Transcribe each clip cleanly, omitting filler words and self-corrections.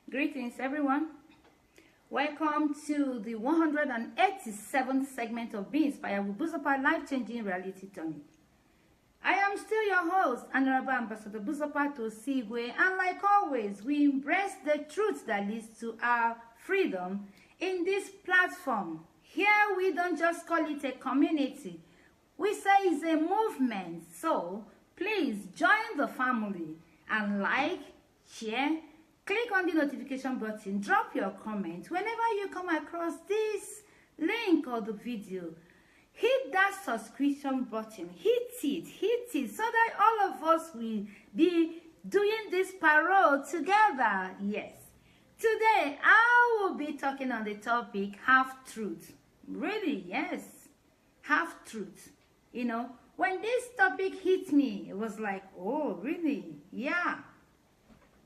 Greetings, everyone. Welcome to the 187th segment of Be Inspired with Buzopat Life-Changing Reality Tonic. I am still your host, Honorable Ambassador Buzopat Osigwe, and like always, we embrace the truth that leads to our freedom in this platform. Here, we don't just call it a community. We say it's a movement. So, please join the family and like, share, click on the notification button, drop your comment. Whenever you come across this link or the video, hit that subscription button, hit it, so that all of us will be doing this parole together. Yes. Today, I will be talking on the topic, half-truth. Really, yes, half-truth. You know, when this topic hit me, it was like, oh, really? Yeah.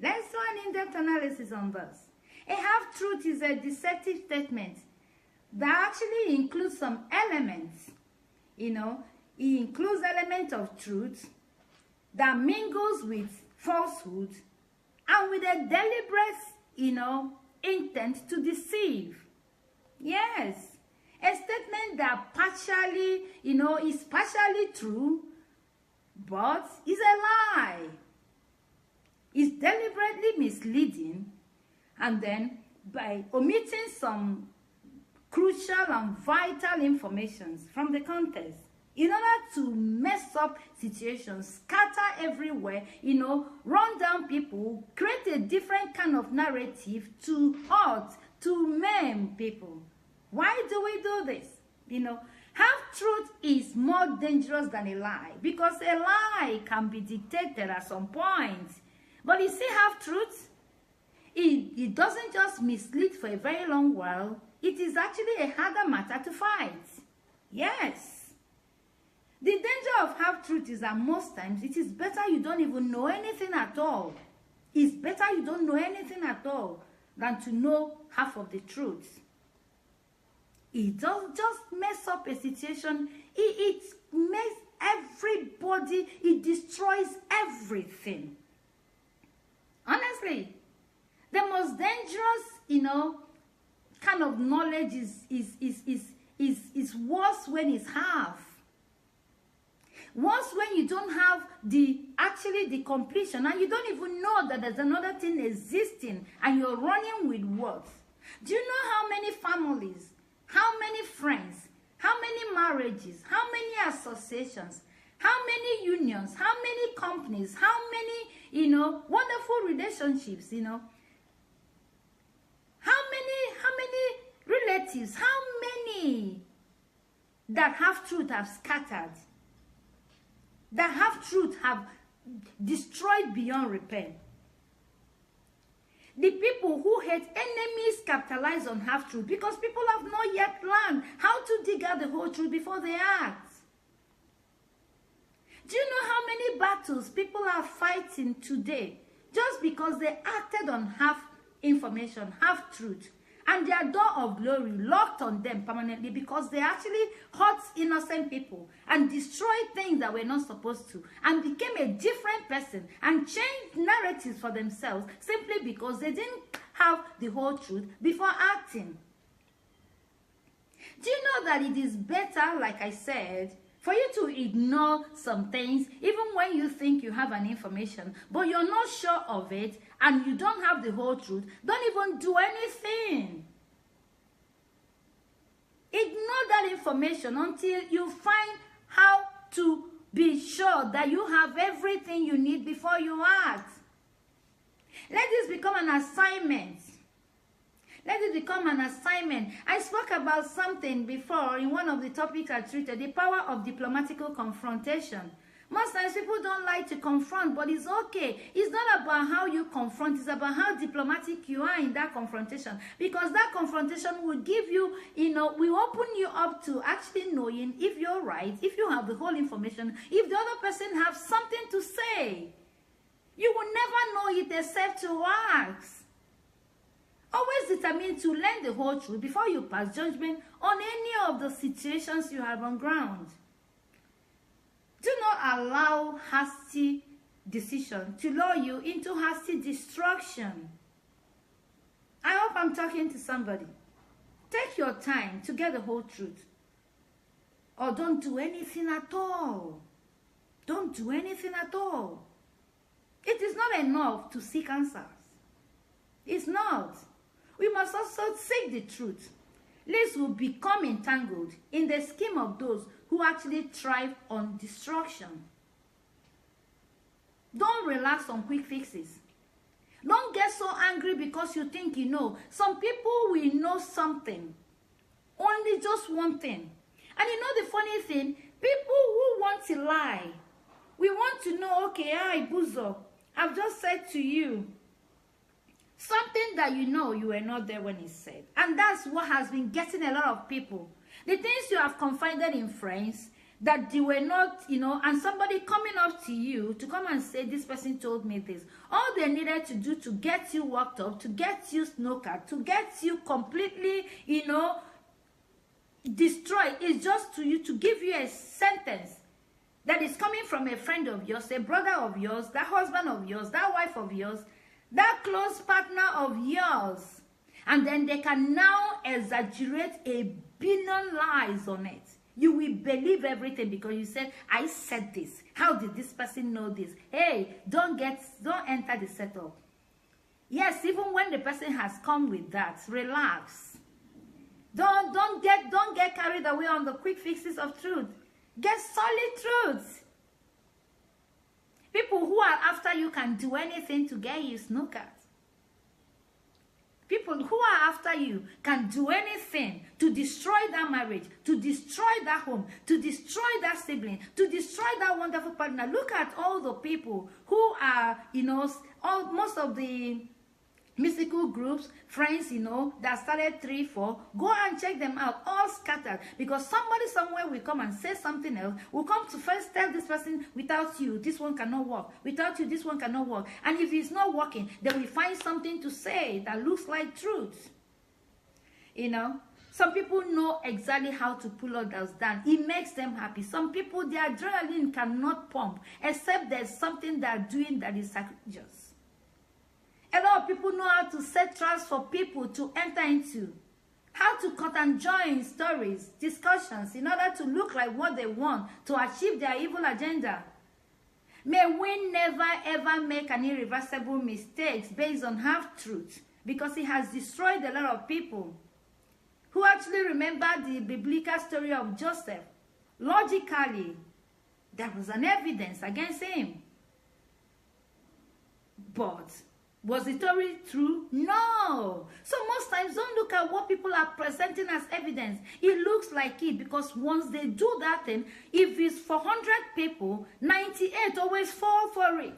Let's do an in-depth analysis on this. A half-truth is a deceptive statement that actually includes some elements. You know, it includes elements of truth that mingles with falsehood and with a deliberate, intent to deceive. Yes, a statement that partially, is partially true, but is a lie. Is deliberately misleading, and then by omitting some crucial and vital information from the context in order to mess up situations, scatter everywhere, run down people, create a different kind of narrative to hurt, to maim people. Why do we do this? Half-truth is more dangerous than a lie, because a lie can be dictated at some point. But you see, half-truth, it doesn't just mislead for a very long while. It is actually a harder matter to fight. Yes. The danger of half-truth is that most times it is better you don't even know anything at all. It's better you don't know anything at all than to know half of the truth. It doesn't just mess up a situation. It makes everybody, it destroys everything. Honestly, the most dangerous, kind of knowledge is worse when it's half. Worse when you don't have the completion, and you don't even know that there's another thing existing, and you're running with words. Do you know how many families, how many friends, how many marriages, how many associations, how many unions, how many companies, how many, wonderful relationships, how many relatives, how many that half-truth have scattered, that half-truth have destroyed beyond repair. The people who hate enemies capitalize on half-truth because people have not yet learned how to dig out the whole truth before they act. Do you know how many battles people are fighting today just because they acted on half information, half truth, and their door of glory locked on them permanently because they actually hurt innocent people and destroyed things that were not supposed to and became a different person and changed narratives for themselves simply because they didn't have the whole truth before acting? Do you know that it is better, like I said, for you to ignore some things, even when you think you have an information, but you're not sure of it, and you don't have the whole truth? Don't even do anything. Ignore that information until you find how to be sure that you have everything you need before you act. Let this become an assignment. Let it become an assignment. I spoke about something before in one of the topics I treated, the power of diplomatical confrontation. Most times people don't like to confront, but it's okay. It's not about how you confront, it's about how diplomatic you are in that confrontation. Because that confrontation will give you, will open you up to actually knowing if you're right, if you have the whole information, if the other person has something to say. You will never know it except to ask. Always determined to learn the whole truth before you pass judgment on any of the situations you have on ground. Do not allow hasty decision to lure you into hasty destruction. I'm talking to somebody. Take your time to get the whole truth. Or don't do anything at all. Don't do anything at all. It is not enough to seek answers. It's not. We must also seek the truth, lest we become entangled in the scheme of those who actually thrive on destruction. Don't relax on quick fixes. Don't get so angry because you think you know. Some people will know something, only just one thing. And you know the funny thing? People who want to lie, we want to know, okay, Buzo, I've just said to you something that you know you were not there when it's said. And that's what has been getting a lot of people. The things you have confided in friends that you were not, and somebody coming up to you to come and say, this person told me this. All they needed to do to get you worked up, to get you snookered, to get you completely, destroyed is just to give you a sentence that is coming from a friend of yours, a brother of yours, that husband of yours, that wife of yours, that close partner of yours. And then they can now exaggerate a billion lies on it. You will believe everything because you said, I said this. How did this person know this? Hey, don't enter the setup. Yes, even when the person has come with that, relax. Don't get carried away on the quick fixes of truth. Get solid truth. People who are after you can do anything to get you snookered. People who are after you can do anything to destroy that marriage, to destroy that home, to destroy that sibling, to destroy that wonderful partner. Look at all the people who are, most of the mystical groups, friends, that started 3, 4, go and check them out, all scattered, because somebody somewhere will come and say something else, will come to first tell this person, without you, this one cannot work, without you, this one cannot work, and if it's not working, they will find something to say that looks like truth. Some people know exactly how to pull others down. It makes them happy. Some people, their adrenaline cannot pump, except there's something they're doing that is sacrilegious. A lot of people know how to set traps for people to enter into, how to cut and join stories, discussions, in order to look like what they want to achieve their evil agenda. May we never ever make an irreversible mistakes based on half-truth, because it has destroyed a lot of people who actually remember the biblical story of Joseph. Logically, there was an evidence against him. But was the story true? No. So most times, don't look at what people are presenting as evidence. It looks like it, because once they do that thing, if it's for 100 people, 98 always fall for it.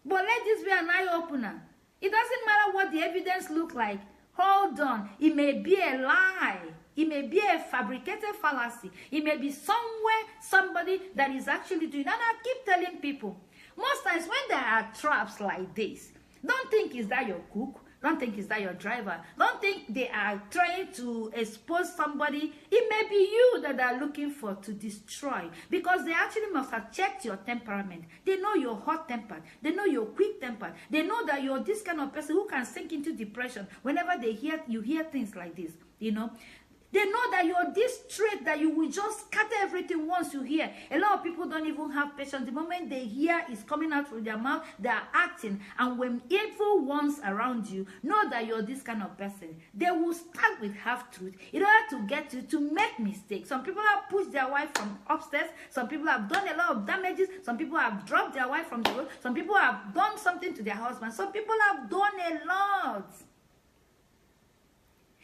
But let this be an eye-opener. It doesn't matter what the evidence looks like. Hold on. It may be a lie. It may be a fabricated fallacy. It may be somebody that is actually doing. And I keep telling people, most times when there are traps like this, don't think is that your cook, don't think is that your driver, don't think they are trying to expose somebody. It may be you that they are looking for to destroy, because they actually must have checked your temperament. They know you're hot-tempered. They know you're quick-tempered. They know that you're this kind of person who can sink into depression whenever you hear things like this, They know that you're this trait that you will just scatter everything once you hear. A lot of people don't even have patience. The moment they hear is coming out through their mouth, they are acting. And when evil ones around you know that you're this kind of person, they will start with half-truth in order to get you to make mistakes. Some people have pushed their wife from upstairs. Some people have done a lot of damages. Some people have dropped their wife from the road. Some people have done something to their husband. Some people have done a lot.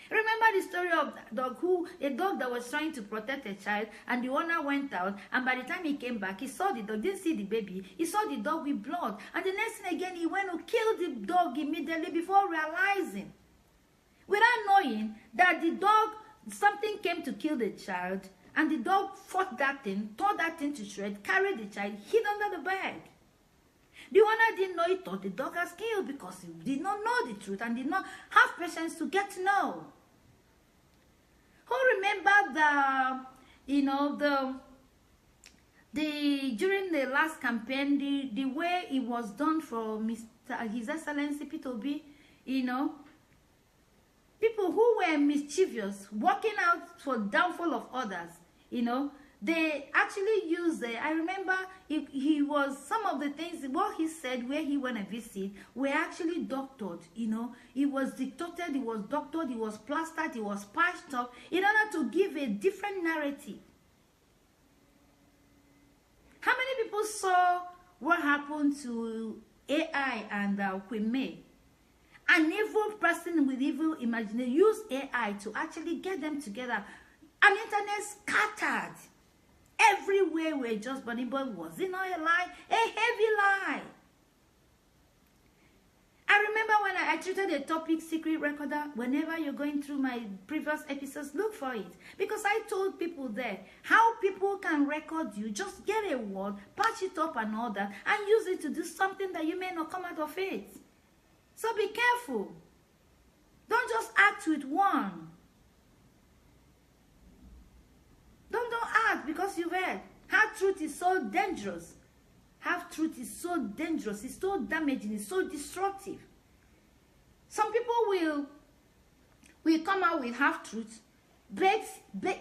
Remember the story of a dog that was trying to protect a child, and the owner went out, and by the time he came back, he saw the dog, didn't see the baby, he saw the dog with blood, and the next thing again, he went to kill the dog immediately before realizing, without knowing that the dog, something came to kill the child, and the dog fought that thing, tore that thing to shreds, carried the child, hid under the bed. The owner didn't know, he thought the dog was killed because he did not know the truth and did not have patience to get to know. Who remember during the last campaign, the way it was done for His Excellency P2B, people who were mischievous, working out for downfall of others, you know, they actually used it. I remember he was, some of the things, what he said where he went and visit were actually doctored, you know. He was dictated, he was doctored, he was plastered, he was patched up in order to give a different narrative. How many people saw what happened to AI and Queen May? An evil person with evil imagination used AI to actually get them together. An internet scattered. Everywhere were just burning, but was it not a lie? A heavy lie. I remember when I treated a topic secret recorder. Whenever you're going through my previous episodes, look for it. Because I told people there how people can record you. Just get a word, patch it up and all that, and use it to do something that you may not come out of it. So be careful. Don't just act with one. Don't act because you've heard. Half-truth is so dangerous. Half-truth is so dangerous. It's so damaging. It's so destructive. Some people will come out with half-truth. Bake,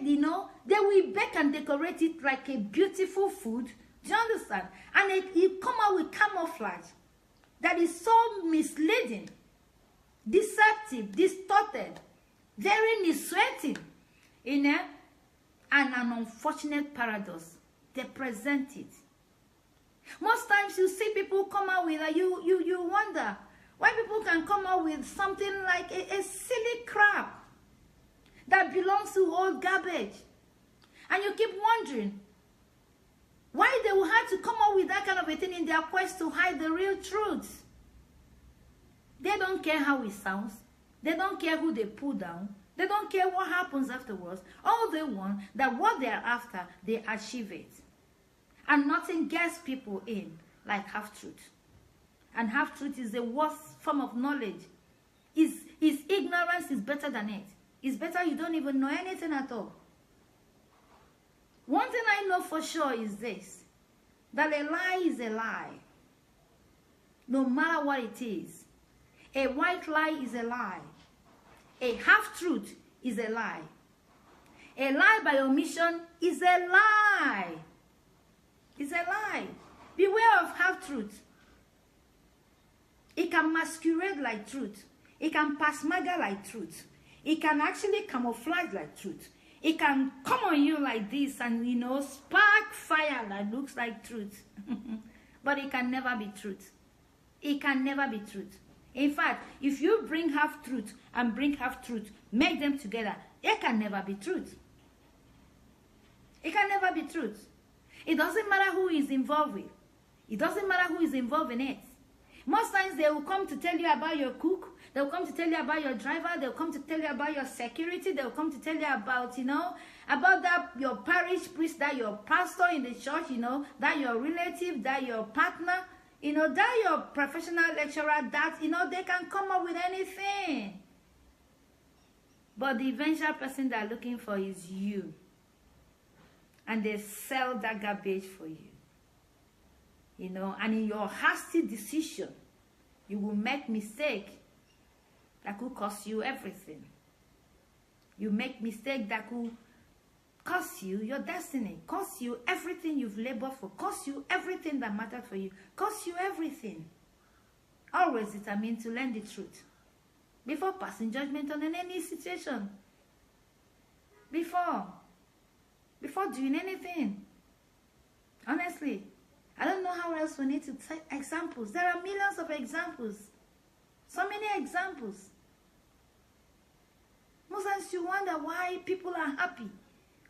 you know, they will bake and decorate it like a beautiful food. Do you understand? And it come out with camouflage that is so misleading, deceptive, distorted, very misleading, you know, and an unfortunate paradox. They present it. Most times you see people come out with you wonder why people can come out with something like a silly crap that belongs to old garbage, and you keep wondering why they will have to come up with that kind of a thing in their quest to hide the real truth. They don't care how it sounds. They don't care who they pull down. They don't care what happens afterwards. All they want, that what they are after, they achieve it. And nothing gets people in like half-truth. And half-truth is the worst form of knowledge. Is ignorance is better than it. It's better you don't even know anything at all. One thing I know for sure is this, that a lie is a lie, no matter what it is. A white lie is a lie. A half-truth is a lie. A lie by omission is a lie. It's a lie. Beware of half-truth. It can masquerade like truth. It can pasmaga like truth. It can actually camouflage like truth. It can come on you like this and, you know, spark fire that looks like truth. But it can never be truth. It can never be truth. In fact, if you bring half-truth and bring half-truth, make them together, it can never be truth. It can never be truth. It doesn't matter who is involved with. It doesn't matter who is involved in it. Most times they will come to tell you about your cook. They will come to tell you about your driver. They will come to tell you about your security. They will come to tell you about, you know, about that your parish priest, that your pastor in the church, you know, that your relative, that your partner, you know, that your professional lecturer, that, you know, they can come up with anything. But the eventual person they're looking for is you. And they sell that garbage for you. You know, and in your hasty decision, you will make mistake that could cost you everything. You make mistake that could cost you your destiny, cost you everything you've labored for, cost you everything that mattered for you, cost you everything. Always determined to learn the truth before passing judgment on any situation. Before doing anything. Honestly, I don't know how else we need to take examples. There are millions of examples. So many examples. Most times you wonder why people are happy.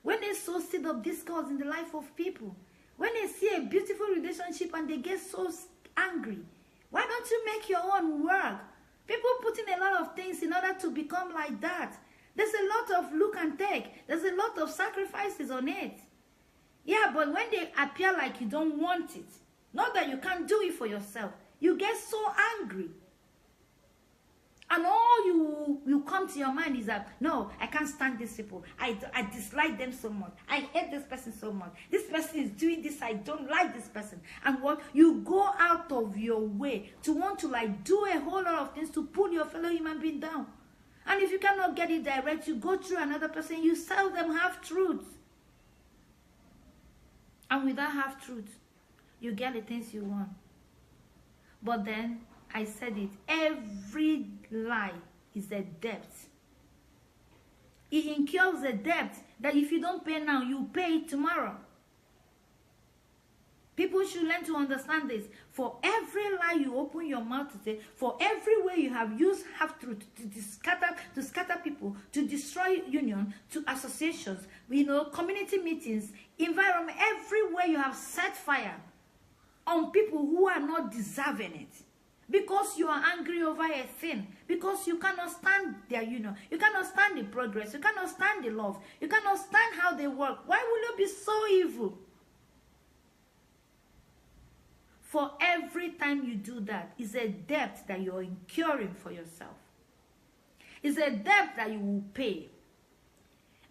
When they sow seed of discord in the life of people. When they see a beautiful relationship and they get so angry. Why don't you make your own work? People put in a lot of things in order to become like that. There's a lot of look and take. There's a lot of sacrifices on it. Yeah, but when they appear like you don't want it, not that you can't do it for yourself, you get so angry. And all you come to your mind is that, no, I can't stand these people. I dislike them so much. I hate this person so much. This person is doing this. I don't like this person. And what? You go out of your way to want to like do a whole lot of things to pull your fellow human being down. And if you cannot get it direct, you go through another person, you tell them half-truth. And with that half-truth, you get the things you want. But then, I said it, every lie is a debt. It incurs a debt that if you don't pay now, you pay it tomorrow. People should learn to understand this. For every lie you open your mouth to say, for every way you have used half-truth to scatter people, to destroy union, to associations, community meetings, environment, everywhere you have set fire on people who are not deserving it. Because you are angry over a thing. Because you cannot stand their union. You cannot stand the progress. You cannot stand the love. You cannot stand how they work. Why will you be so evil? For every time you do that, it's a debt that you're incurring for yourself. It's a debt that you will pay.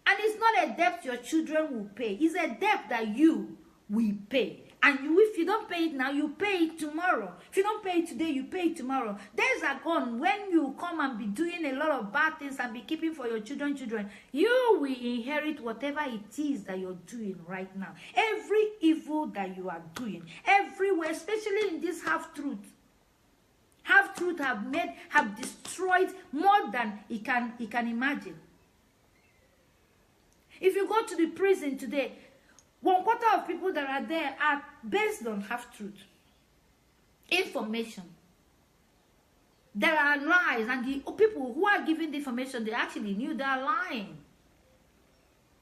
And it's not a debt your children will pay. It's a debt that you will pay. And if you don't pay it now, you pay it tomorrow. If you don't pay it today, you pay it tomorrow. Days are gone when you come and be doing a lot of bad things and be keeping for your children. You will inherit whatever it is that you're doing right now. Every evil that you are doing, everywhere, especially in this half-truth. Half-truth have destroyed more than he can imagine. If you go to the prison today, 1/4 of people that are there are based on half-truth. Information. There are lies, and the people who are giving the information, they actually knew they are lying.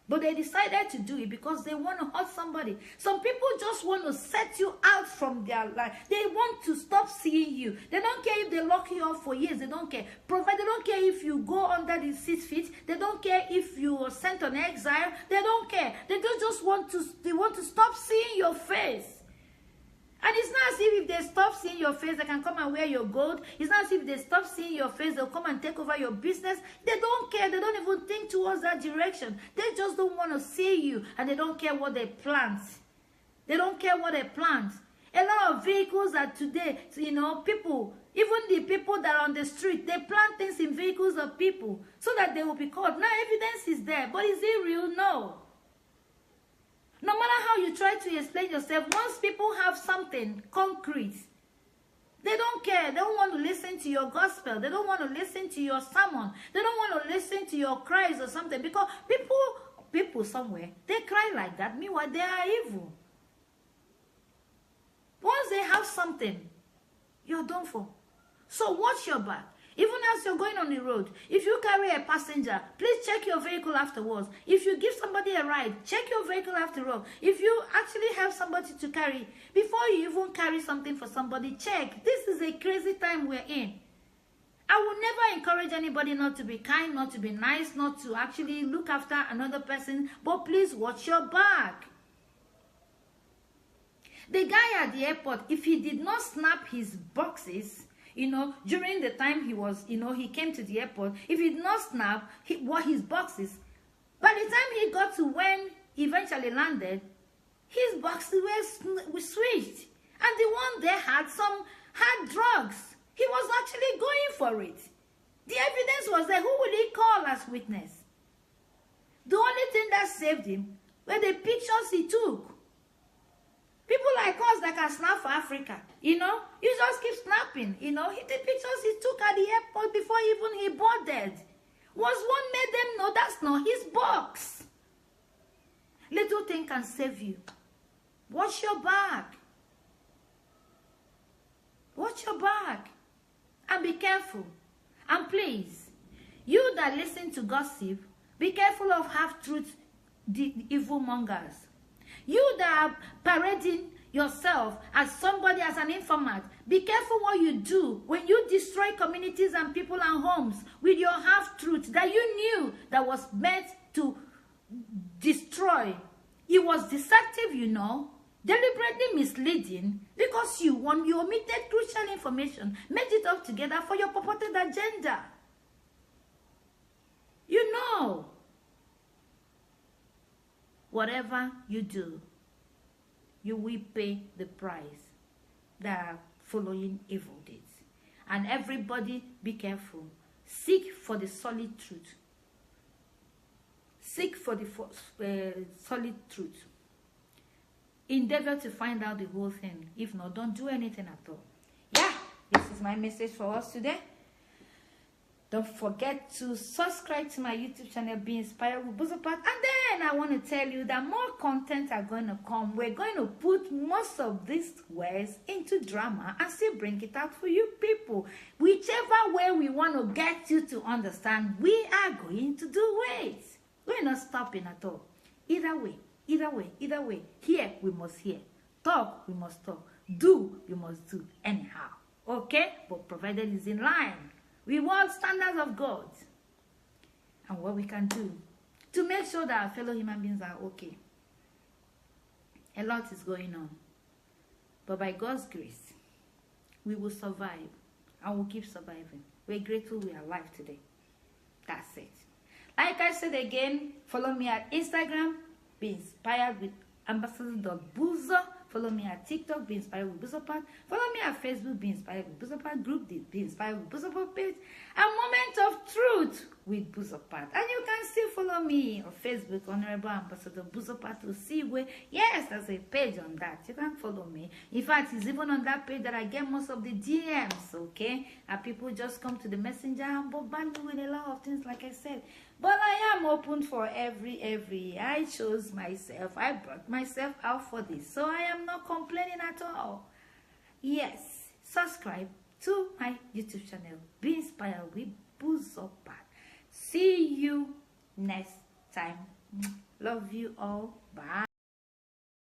But they decided to do it because they want to hurt somebody. Some people just want to set you out from their life. They want to stop seeing you. They don't care if they lock you up for years. They don't care. They don't care if you go under the 6 feet. They don't care if you are sent on exile. They don't care. They just want to stop seeing your face. And it's not as if they stop seeing your face, they can come and wear your gold. It's not as if they stop seeing your face, they'll come and take over your business. They don't care. They don't even think towards that direction. They just don't want to see you, and they don't care what they plant. They don't care what they plant. A lot of vehicles are today, people, even the people that are on the street, they plant things in vehicles of people so that they will be caught. Now evidence is there, but is it real? No. No matter how you try to explain yourself, once people have something concrete, they don't care. They don't want to listen to your gospel. They don't want to listen to your sermon. They don't want to listen to your cries or something. Because people somewhere, they cry like that. Meanwhile, they are evil. Once they have something, you're done for. So watch your back. Even as you're going on the road, if you carry a passenger, please check your vehicle afterwards. If you give somebody a ride, check your vehicle afterwards. If you actually have somebody to carry, before you even carry something for somebody, check. This is a crazy time we're in. I will never encourage anybody not to be kind, not to be nice, not to actually look after another person, but please watch your back. The guy at the airport, if he did not snap his boxes, during the time he was, he came to the airport, if he did not snap his boxes, by the time he got to when he eventually landed, his boxes were switched. And the one there had drugs. He was actually going for it. The evidence was there. Who would he call as witness? The only thing that saved him were the pictures he took. People like us that can snap for Africa, you just keep snapping, the pictures he took at the airport before even he boarded was what made them know that's not his box. Little thing can save you. Watch your back. Watch your back. And be careful. And please, you that listen to gossip, be careful of half-truth, the evil mongers. You that are parading yourself as somebody, as an informant, be careful what you do when you destroy communities and people and homes with your half-truth that you knew that was meant to destroy. It was deceptive, deliberately misleading, because you omitted crucial information, made it up together for your purported agenda. Whatever you do, you will pay the price that are following evil deeds. And everybody, be careful. Seek for the solid truth. Seek for the solid truth. Endeavor to find out the whole thing. If not, don't do anything at all. Yeah, this is my message for us today. Don't forget to subscribe to my YouTube channel, Be Inspired with Buzopat. And then I want to tell you that more content are going to come. We're going to put most of these words into drama and still bring it out for you people. Whichever way we want to get you to understand, we are going to do it. We're not stopping at all. Either way, either way, either way. Hear, we must hear. Talk, we must talk. Do, we must do. Anyhow. Okay? But provided it's in line with world standards of God and what we can do to make sure that our fellow human beings are okay. A lot is going on, but by God's grace, we will survive and we'll keep surviving. We're grateful we are alive today. That's it. Like I said again, follow me at Instagram, Be Inspired with Ambassador.Buzo. Follow me at TikTok, Be Inspired with Buzopat. Follow me at Facebook, Be Inspired with Buzopat group, the Be Inspired with Buzopat page, and Moment of Truth with Buzopat. And you can still follow me on Facebook, Honorable Ambassador Buzopat, to see where, yes, there's a page on that. You can follow me. In fact, it's even on that page that I get most of the DMs, okay? And people just come to the messenger and bombard me with a lot of things, like I said. But I am open for every. I chose myself. I brought myself out for this. So I am not complaining at all. Yes, subscribe to my YouTube channel, Be Inspired with Buzopat. See you next time. Love you all. Bye.